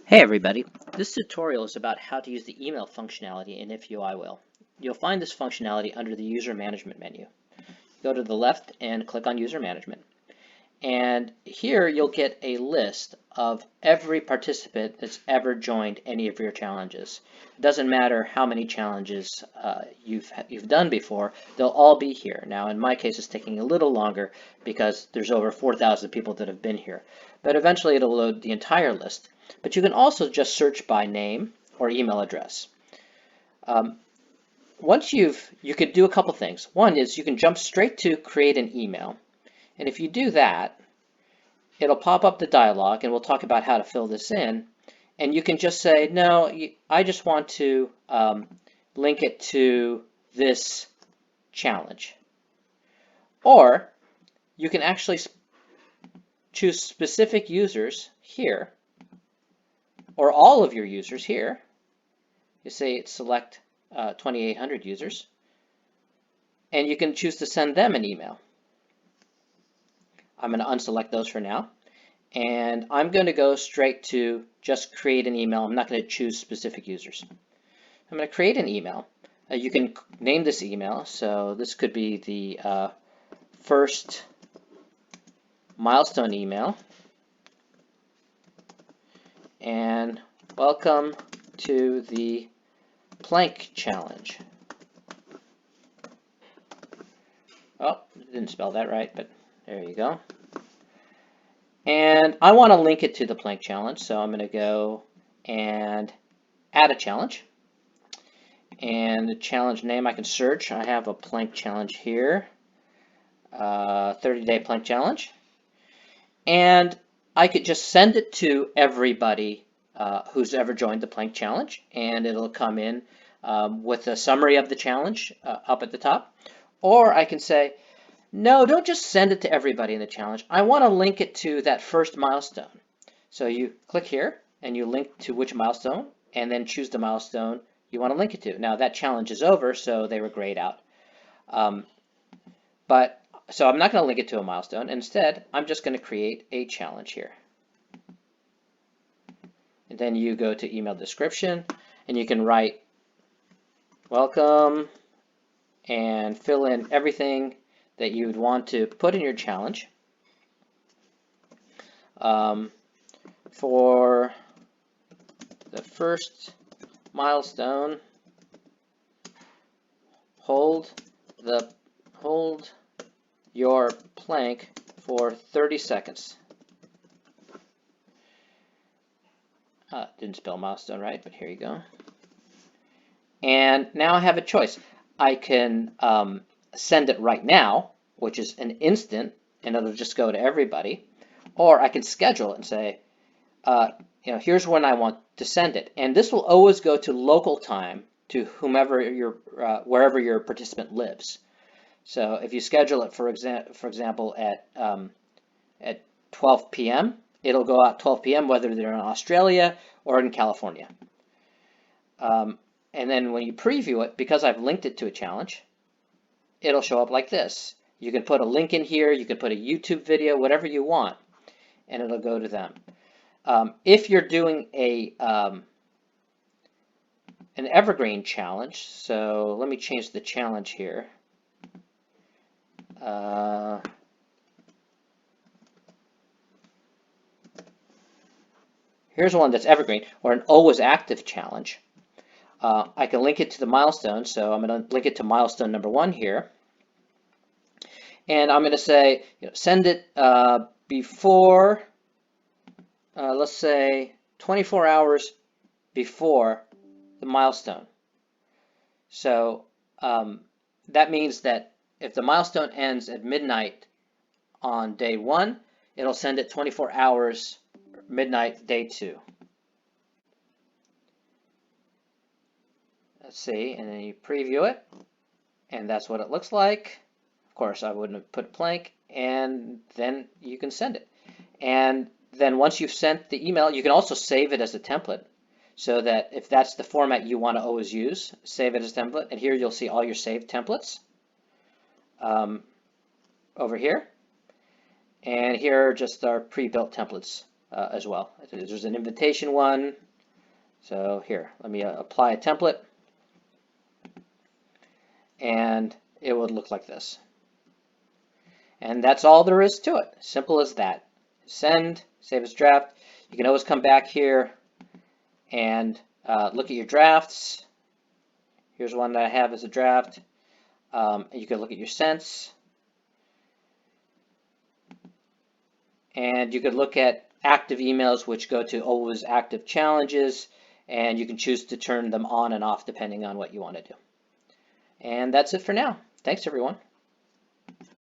Hey everybody, this tutorial is about how to use the email functionality in IfUIWill. You'll find this functionality under the User Management menu. Go to the left and click on User Management. And here you'll get a list of every participant that's ever joined any of your challenges. It doesn't matter how many challenges you've done before, they'll all be here. Now in my case it's taking a little longer because there's over 4,000 people that have been here. But eventually it'll load the entire list. But you can also just search by name or email address. Once you could do a couple things. One is you can jump straight to create an email. And if you do that, it'll pop up the dialog, and we'll talk about how to fill this in. And you can just say, no, I just want to link it to this challenge. Or you can actually choose specific users here, or all of your users here. You say select 2,800 users, and you can choose to send them an email. I'm going to unselect those for now, and I'm going to go straight to just create an email. I'm not going to choose specific users. I'm going to create an email. You can name this email, so this could be the first milestone email, and welcome to the Plank Challenge. Oh, didn't spell that right, but there you go. And I want to link it to the Plank Challenge, so I'm going to go and add a challenge. And the challenge name I can search. I have a Plank Challenge here, 30-day Plank Challenge. And I could just send it to everybody who's ever joined the Plank Challenge, and it'll come in with a summary of the challenge up at the top. Or I can say, no, don't just send it to everybody in the challenge. I want to link it to that first milestone. So you click here, and you link to which milestone, and then choose the milestone you want to link it to. Now that challenge is over, so they were grayed out. So I'm not going to link it to a milestone. Instead, I'm just going to create a challenge here. And then you go to email description, and you can write welcome and fill in everything that you would want to put in your challenge. For the first milestone, hold your plank for 30 seconds. Didn't spell milestone right, but here you go. And now I have a choice. I can send it right now, which is an instant, and it'll just go to everybody. Or I can schedule it and say, here's when I want to send it. And this will always go to local time to whomever wherever your participant lives. So if you schedule it, for example, at 12 p.m., it'll go out 12 p.m. whether they're in Australia or in California. And then when you preview it, because I've linked it to a challenge, it'll show up like this. You can put a link in here, you can put a YouTube video, whatever you want, and it'll go to them. If you're doing an evergreen challenge, so let me change the challenge here. Here's one that's evergreen, or an always active challenge. I can link it to the milestone, so I'm going to link it to milestone number 1 here. And I'm going to say, send it before, let's say, 24 hours before the milestone. So that means that if the milestone ends at midnight on day 1, it'll send it 24 hours midnight day 2. Let's see, and then you preview it, and that's what it looks like. Of course, I wouldn't have put blank, and then you can send it. And then once you've sent the email, you can also save it as a template, so that if that's the format you want to always use, save it as a template. And here you'll see all your saved templates over here. And here are just our pre-built templates as well. There's an invitation one. So here, let me apply a template, and it would look like this. And that's all there is to it. Simple as that. Send, save as draft. You can always come back here and look at your drafts. Here's one that I have as a draft. You can look at your sents. And you could look at active emails, which go to always active challenges, and you can choose to turn them on and off depending on what you want to do. And that's it for now. Thanks, everyone.